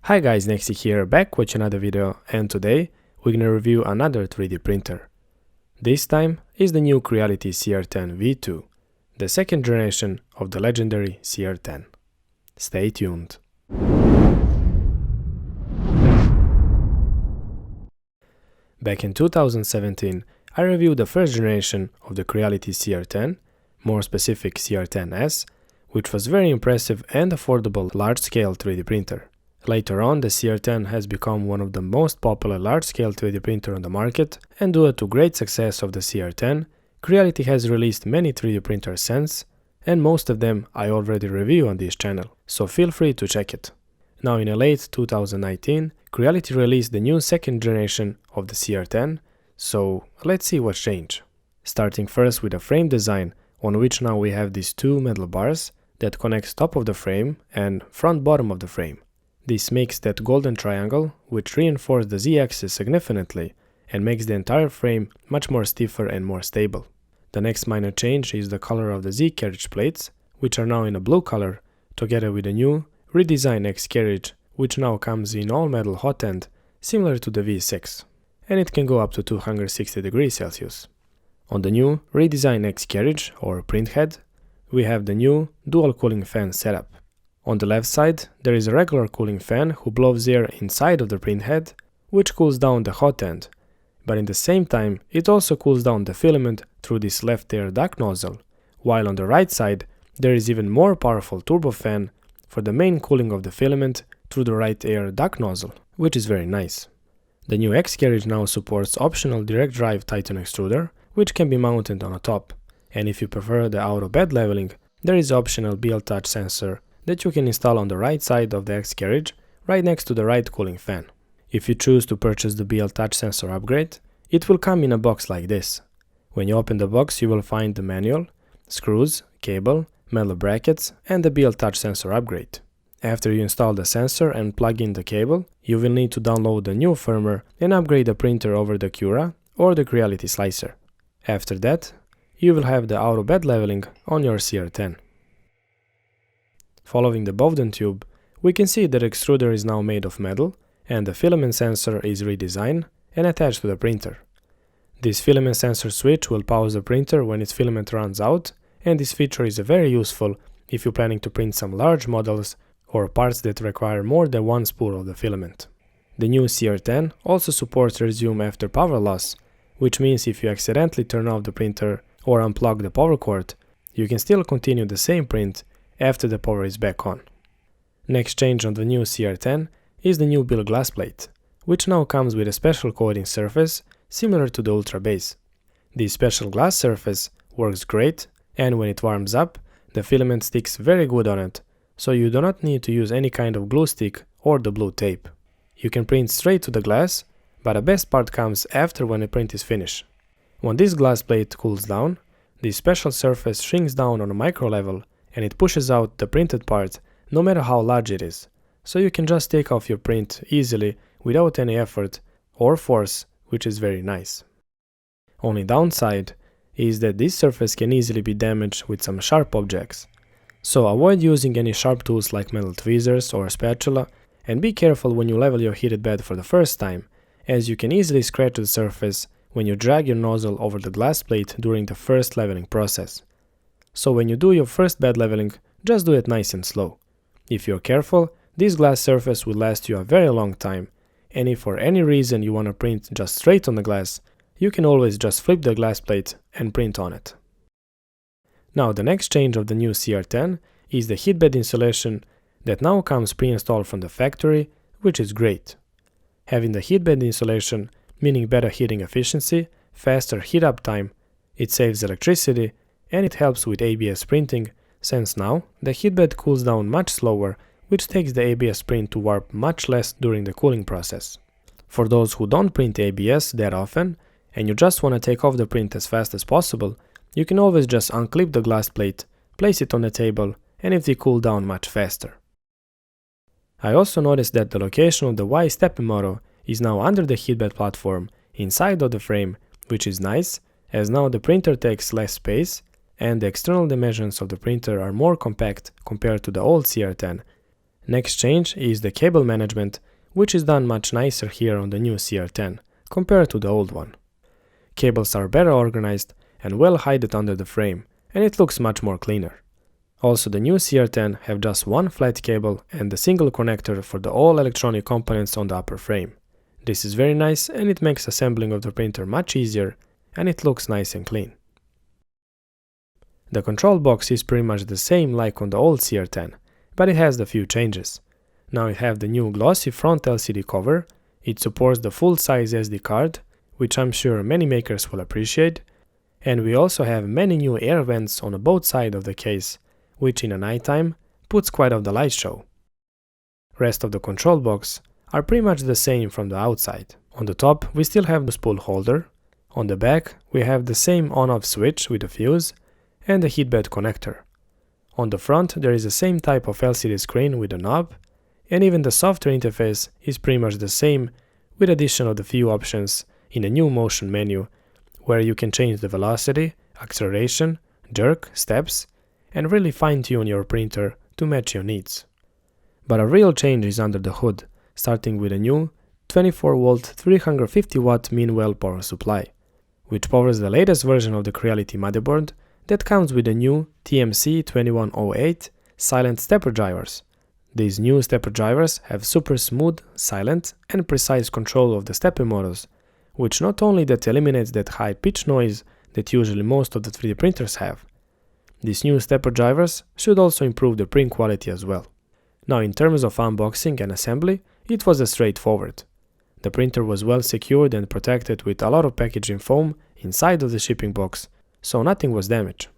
Hi guys, Nexi here, back with another video, and today we're gonna review another 3D printer. This time is the new Creality CR10 V2, the second generation of the legendary CR10. Stay tuned. Back in 2017, I reviewed the first generation of the Creality CR10, more specific CR10S, which was very impressive and affordable large-scale 3D printer. Later on, the CR10 has become one of the most popular large-scale 3D printer on the market, and due to great success of the CR10, Creality has released many 3D printers since, and most of them I already review on this channel, so feel free to check it. Now in late 2019, Creality released the new second generation of the CR10, so let's see what's changed. Starting first with the frame design, on which now we have these two metal bars that connects top of the frame and front bottom of the frame. This makes that golden triangle, which reinforces the Z-axis significantly and makes the entire frame much more stiffer and more stable. The next minor change is the color of the Z carriage plates, which are now in a blue color, together with the new redesigned X carriage, which now comes in all metal hot end, similar to the V6, and it can go up to 260 degrees Celsius. On the new redesigned X carriage or print head, we have the new dual cooling fan setup. On the left side, there is a regular cooling fan who blows air inside of the print head, which cools down the hot end, but in the same time it also cools down the filament through this left air duct nozzle, while on the right side there is even more powerful turbo fan for the main cooling of the filament through the right air duct nozzle, which is very nice. The new X carriage now supports optional direct drive Titan extruder, which can be mounted on a top, and if you prefer the auto bed leveling, there is optional BL touch sensor that you can install on the right side of the X carriage, right next to the right cooling fan. If you choose to purchase the BL touch sensor upgrade, it will come in a box like this. When you open the box, you will find the manual, screws, cable, metal brackets, and the BL touch sensor upgrade. After you install the sensor and plug in the cable, you will need to download the new firmware and upgrade the printer over the Cura or the Creality slicer. After that, you will have the auto bed leveling on your CR10. Following the Bowden tube, we can see that the extruder is now made of metal and the filament sensor is redesigned and attached to the printer. This filament sensor switch will pause the printer when its filament runs out, and this feature is very useful if you're planning to print some large models or parts that require more than one spool of the filament. The new CR10 also supports resume after power loss, which means if you accidentally turn off the printer or unplug the power cord, you can still continue the same print after the power is back on. Next change on the new CR10 is the new bill glass plate, which now comes with a special coating surface similar to the Ultra Base. This special glass surface works great, and when it warms up, the filament sticks very good on it, so you do not need to use any kind of glue stick or the blue tape. You can print straight to the glass, but the best part comes after when the print is finished. When this glass plate cools down, this special surface shrinks down on a micro level and it pushes out the printed part no matter how large it is, so you can just take off your print easily without any effort or force, which is very nice. Only downside is that this surface can easily be damaged with some sharp objects, so avoid using any sharp tools like metal tweezers or spatula, and be careful when you level your heated bed for the first time, as you can easily scratch the surface when you drag your nozzle over the glass plate during the first leveling process. So when you do your first bed leveling, just do it nice and slow. If you're careful, this glass surface will last you a very long time, and if for any reason you want to print just straight on the glass, you can always just flip the glass plate and print on it. Now the next change of the new CR10 is the heat bed insulation that now comes pre-installed from the factory, which is great. Having the heat bed insulation, meaning better heating efficiency, faster heat up time, it saves electricity, and it helps with ABS printing, since now the heatbed cools down much slower, which takes the ABS print to warp much less during the cooling process. For those who don't print ABS that often, and you just want to take off the print as fast as possible, you can always just unclip the glass plate, place it on the table, and it will cool down much faster. I also noticed that the location of the Y stepping motor is now under the heatbed platform, inside of the frame, which is nice, as now the printer takes less space, and the external dimensions of the printer are more compact compared to the old CR10, Next change is the cable management, which is done much nicer here on the new CR10 compared to the old one. Cables are better organized and well hidden under the frame, and it looks much more cleaner. Also, the new CR10 have just one flat cable and a single connector for the all electronic components on the upper frame. This is very nice and it makes assembling of the printer much easier and it looks nice and clean. The control box is pretty much the same like on the old CR10, but it has a few changes. Now it have the new glossy front LCD cover, it supports the full-size SD card, which I'm sure many makers will appreciate, and we also have many new air vents on both sides of the case, which in the nighttime puts quite of the light show. Rest of the control box are pretty much the same from the outside. On the top we still have the spool holder, on the back we have the same on-off switch with a fuse and the heatbed connector. On the front there is the same type of LCD screen with a knob, and even the software interface is pretty much the same with addition of the few options in the new motion menu where you can change the velocity, acceleration, jerk, steps, and really fine-tune your printer to match your needs. But a real change is under the hood, starting with a new 24V 350W minwell power supply, which powers the latest version of the Creality motherboard that comes with the new TMC2108 silent stepper drivers. These new stepper drivers have super smooth, silent, and precise control of the stepper motors, which not only that eliminates that high-pitched noise that usually most of the 3D printers have. These new stepper drivers should also improve the print quality as well. Now in terms of unboxing and assembly, it was straightforward. The printer was well secured and protected with a lot of packaging foam inside of the shipping box, so nothing was damaged.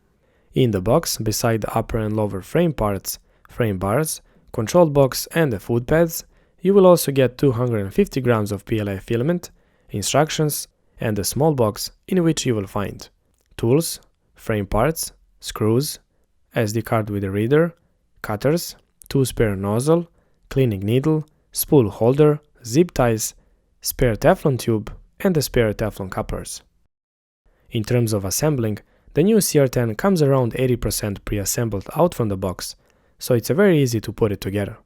In the box, beside the upper and lower frame parts, frame bars, control box and the foot pads, you will also get 250 grams of PLA filament, instructions, and a small box in which you will find tools, frame parts, screws, SD card with a reader, cutters, 2 spare nozzle, cleaning needle, spool holder, zip ties, spare Teflon tube, and the spare Teflon couplers. In terms of assembling, the new CR10 comes around 80% pre-assembled out from the box, so it's very easy to put it together.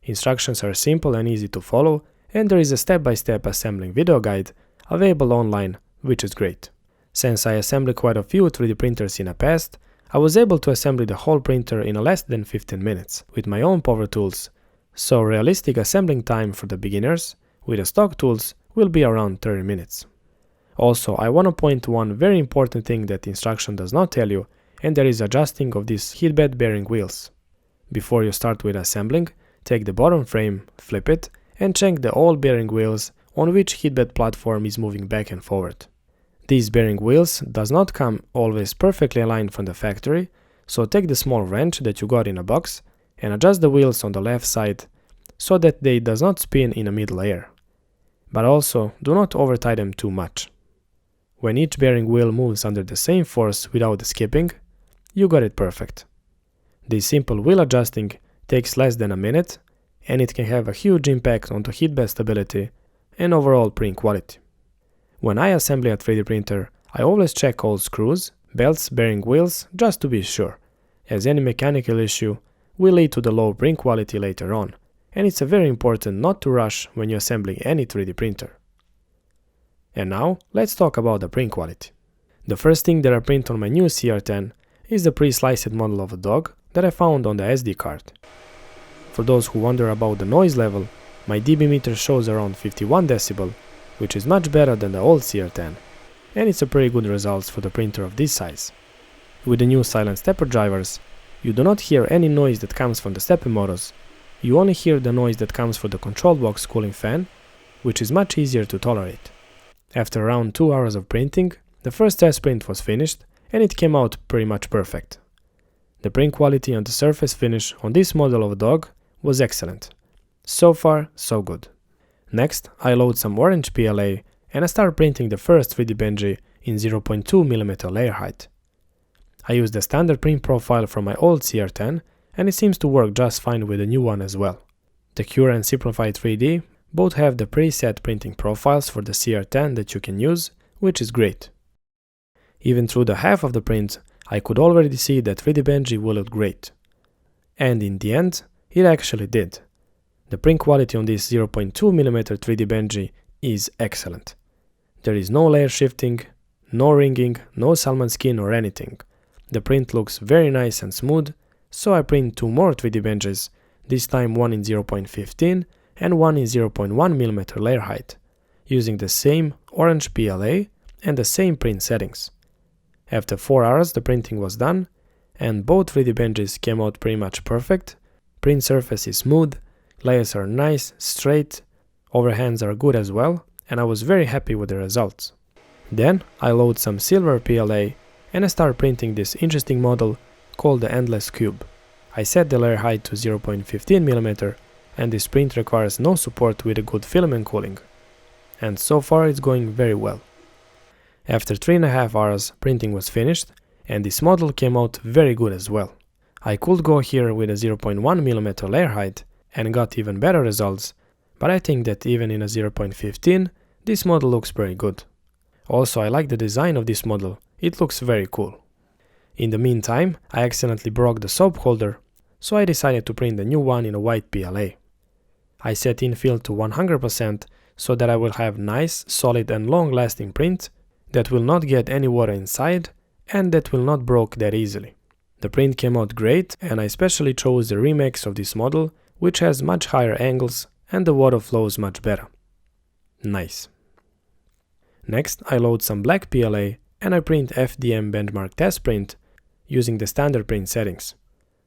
Instructions are simple and easy to follow, and there is a step-by-step assembling video guide available online, which is great. Since I assembled quite a few 3D printers in the past, I was able to assemble the whole printer in less than 15 minutes with my own power tools, so realistic assembling time for the beginners with the stock tools will be around 30 minutes. Also, I want to point to one very important thing that instruction does not tell you, and that is adjusting of these heatbed bearing wheels. Before you start with assembling, take the bottom frame, flip it, and check the all bearing wheels on which heatbed platform is moving back and forward. These bearing wheels does not come always perfectly aligned from the factory, so take the small wrench that you got in a box and adjust the wheels on the left side so that they does not spin in the middle air. But also do not over tie them too much. When each bearing wheel moves under the same force without skipping, you got it perfect. This simple wheel adjusting takes less than a minute, and it can have a huge impact on the heatbed stability and overall print quality. When I assemble a 3D printer, I always check all screws, belts, bearing wheels just to be sure, as any mechanical issue will lead to the low print quality later on, and it's very important not to rush when you're assembling any 3D printer. And now, let's talk about the print quality. The first thing that I print on my new CR10 is the pre-sliced model of a dog that I found on the SD card. For those who wonder about the noise level, my dB meter shows around 51 decibel, which is much better than the old CR10, and it's a pretty good results for the printer of this size. With the new silent stepper drivers, you do not hear any noise that comes from the stepper motors, you only hear the noise that comes from the control box cooling fan, which is much easier to tolerate. After around 2 hours of printing, the first test print was finished and it came out pretty much perfect. The print quality and the surface finish on this model of a dog was excellent. So far, so good. Next, I load some orange PLA and I start printing the first 3D Benji in 0.2mm layer height. I use the standard print profile from my old CR10 and it seems to work just fine with the new one as well. The Cure and Simplify 3D both have the preset printing profiles for the CR10 that you can use, which is great. Even through the half of the print, I could already see that 3D Benji will look great. And in the end, It actually did. The print quality on this 0.2mm 3D Benji is excellent. There is no layer shifting, no ringing, no salmon skin or anything. The print looks very nice and smooth, so I print 2 more 3D Benjis, this time one in 0.15 and one in 0.1mm layer height, using the same orange PLA and the same print settings. After 4 hours the printing was done, and both 3D Benjis came out pretty much perfect. Print surface is smooth, layers are nice, straight, overhands are good as well, and I was very happy with the results. Then I load some silver PLA and I start printing this interesting model called the Endless Cube. I set the layer height to 0.15mm, and this print requires no support with a good filament cooling. And so far it's going very well. After 3.5 hours printing was finished, and this model came out very good as well. I could go here with a 0.1mm layer height and got even better results, but I think that even in a 0.15 this model looks pretty good. Also, I like the design of this model, it looks very cool. In the meantime, I accidentally broke the soap holder, so I decided to print a new one in a white PLA. I set infill to 100% so that I will have nice, solid and long-lasting print that will not get any water inside and that will not break that easily. The print came out great, and I especially chose the remix of this model, which has much higher angles and the water flows much better. Nice. Next, I load some black PLA and I print FDM benchmark test print using the standard print settings.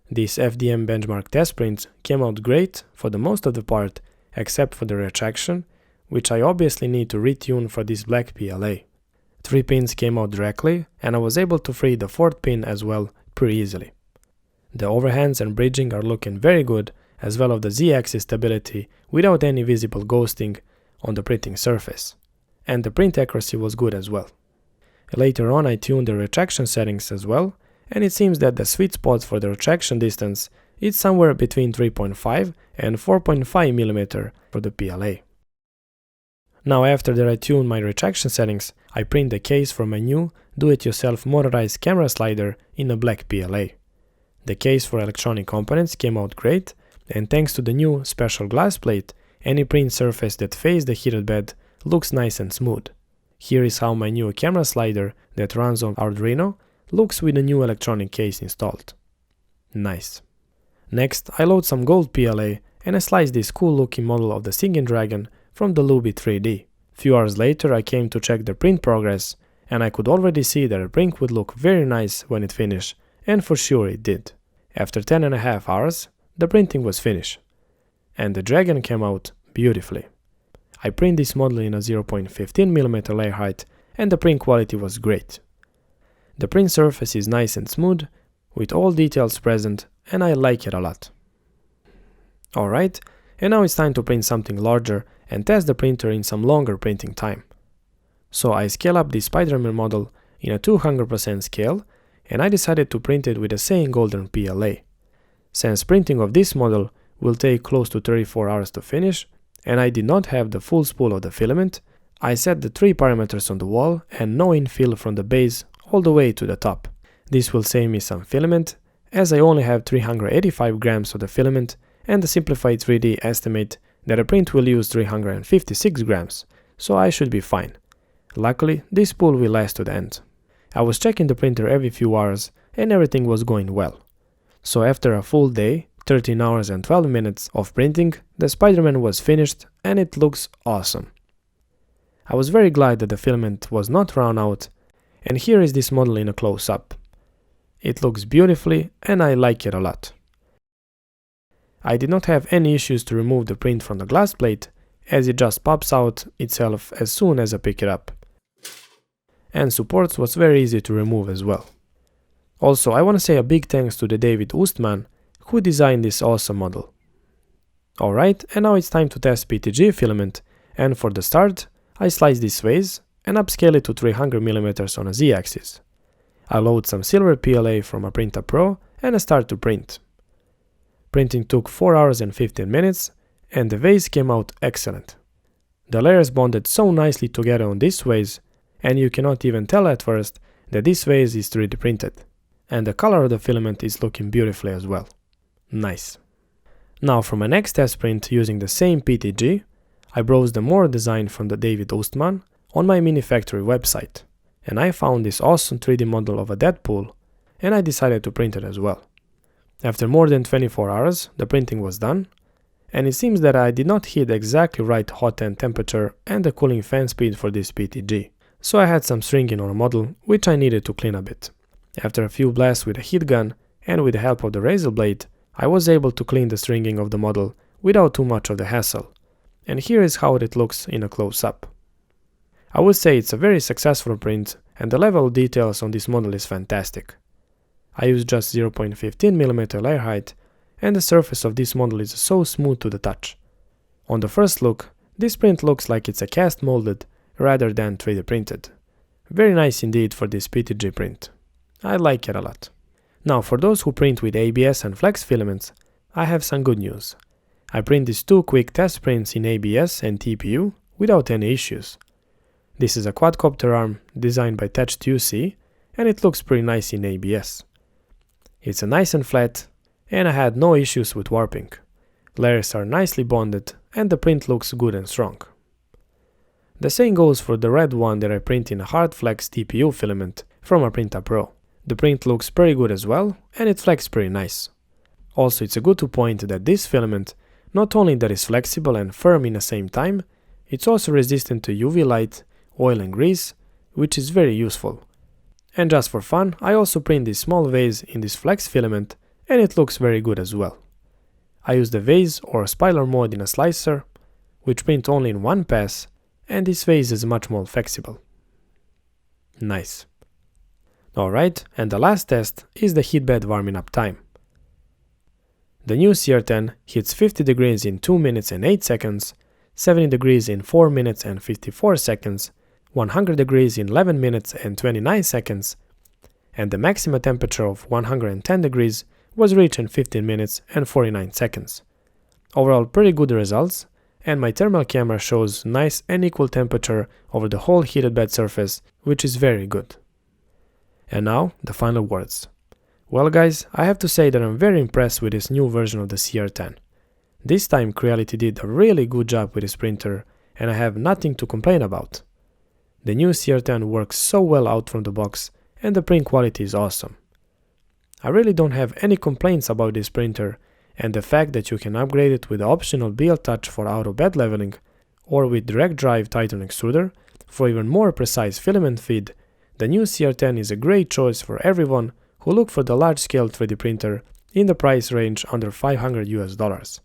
This FDM benchmark test print came out great for the most of the part, except for the retraction, which I obviously need to retune for this black PLA. 3 pins came out directly, and I was able to free the 4th pin as well pretty easily. The overhands and bridging are looking very good, as well as the Z-axis stability without any visible ghosting on the printing surface. And the print accuracy was good as well. Later on I tuned the retraction settings as well, and it seems that the sweet spot for the retraction distance is somewhere between 3.5 and 4.5mm for the PLA. Now after that I tuned my retraction settings, I print the case for my new do-it-yourself motorized camera slider in a black PLA. The case for electronic components came out great, and thanks to the new special glass plate, any print surface that faces the heated bed looks nice and smooth. Here is how my new camera slider that runs on Arduino looks with the new electronic case installed. Nice. Next, I load some gold PLA and I slice this cool looking model of the Singing Dragon from the Luby 3D. Few hours later I came to check the print progress, and I could already see that the print would look very nice when it finished, and for sure it did. After 10.5 hours, the printing was finished, and the dragon came out beautifully. I print this model in a 0.15mm layer height, and the print quality was great. The print surface is nice and smooth, with all details present, and I like it a lot. Alright, and now it's time to print something larger and test the printer in some longer printing time. So I scale up the Spider-Man model in a 200% scale, and I decided to print it with the same golden PLA. Since printing of this model will take close to 34 hours to finish, and I did not have the full spool of the filament, I set the 3 parameters on the wall and no infill from the base all the way to the top. This will save me some filament, as I only have 385 grams of the filament, and the simplified 3D estimate that a print will use 356 grams, so I should be fine. Luckily, this spool will last to the end. I was checking the printer every few hours and everything was going well. So after a full day, 13 hours and 12 minutes of printing, the Spider-Man was finished and it looks awesome. I was very glad that the filament was not run out, and here is this model in a close-up. It looks beautifully and I like it a lot. I did not have any issues to remove the print from the glass plate, as it just pops out itself as soon as I pick it up. And supports was very easy to remove as well. Also, I want to say a big thanks to the David Oostman, who designed this awesome model. Alright, and now it's time to test PETG filament, and for the start, I slice this vase and upscale it to 300mm on a Z-axis. I load some silver PLA from a Printa Pro and I start to print. Printing took 4 hours and 15 minutes, and the vase came out excellent. The layers bonded so nicely together on this vase, and you cannot even tell at first that this vase is 3D printed. And the color of the filament is looking beautifully as well. Nice. Now for my next test print using the same PETG, I browsed the more design from the David Oostman on my mini factory website, and I found this awesome 3D model of a Deadpool, and I decided to print it as well. After more than 24 hours, the printing was done, and it seems that I did not hit exactly right hot end temperature and the cooling fan speed for this PETG, so I had some stringing on a model which I needed to clean a bit. After a few blasts with a heat gun and with the help of the razor blade, I was able to clean the stringing of the model without too much of the hassle, and here is how it looks in a close-up. I would say it's a very successful print, and the level of details on this model is fantastic. I used just 0.15mm layer height, and the surface of this model is so smooth to the touch. On the first look, this print looks like it's a cast molded rather than 3D printed. Very nice indeed for this PETG print. I like it a lot. Now for those who print with ABS and flex filaments, I have some good news. I print these two quick test prints in ABS and TPU without any issues. This is a quadcopter arm designed by PETG, and it looks pretty nice in ABS. It's nice and flat, and I had no issues with warping. Layers are nicely bonded, and the print looks good and strong. The same goes for the red one that I print in a hard flex TPU filament from a Printa Pro. The print looks pretty good as well, and it flexes pretty nice. Also, it's good to point that this filament not only that is flexible and firm in the same time, it's also resistant to UV light, oil and grease, which is very useful. And just for fun, I also print this small vase in this flex filament, and it looks very good as well. I use the vase or spiraler mode in a slicer, which print only in one pass, and this vase is much more flexible. Nice. Alright, and the last test is the heat bed warming up time. The new CR10 hits 50 degrees in 2 minutes and 8 seconds, 70 degrees in 4 minutes and 54 seconds, 100 degrees in 11 minutes and 29 seconds, and the maximum temperature of 110 degrees was reached in 15 minutes and 49 seconds. Overall pretty good results, and my thermal camera shows nice and equal temperature over the whole heated bed surface, which is very good. And now, the final words. Well guys, I have to say that I'm very impressed with this new version of the CR10. This time Creality did a really good job with this printer, and I have nothing to complain about. The new CR10 works so well out from the box, and the print quality is awesome. I really don't have any complaints about this printer, and the fact that you can upgrade it with the optional BL Touch for auto bed leveling, or with direct drive Titan extruder for even more precise filament feed, the new CR10 is a great choice for everyone who look for the large-scale 3D printer in the price range under $500 US.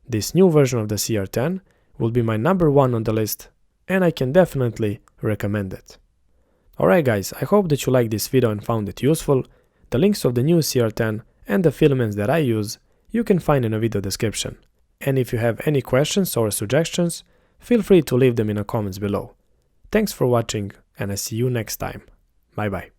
This new version of the CR10 will be my number one on the list, and I can definitely recommend it. Alright guys, I hope that you liked this video and found it useful. The links of the new CR10 and the filaments that I use you can find in the video description. And if you have any questions or suggestions, feel free to leave them in the comments below. Thanks for watching, and I see you next time. Bye bye.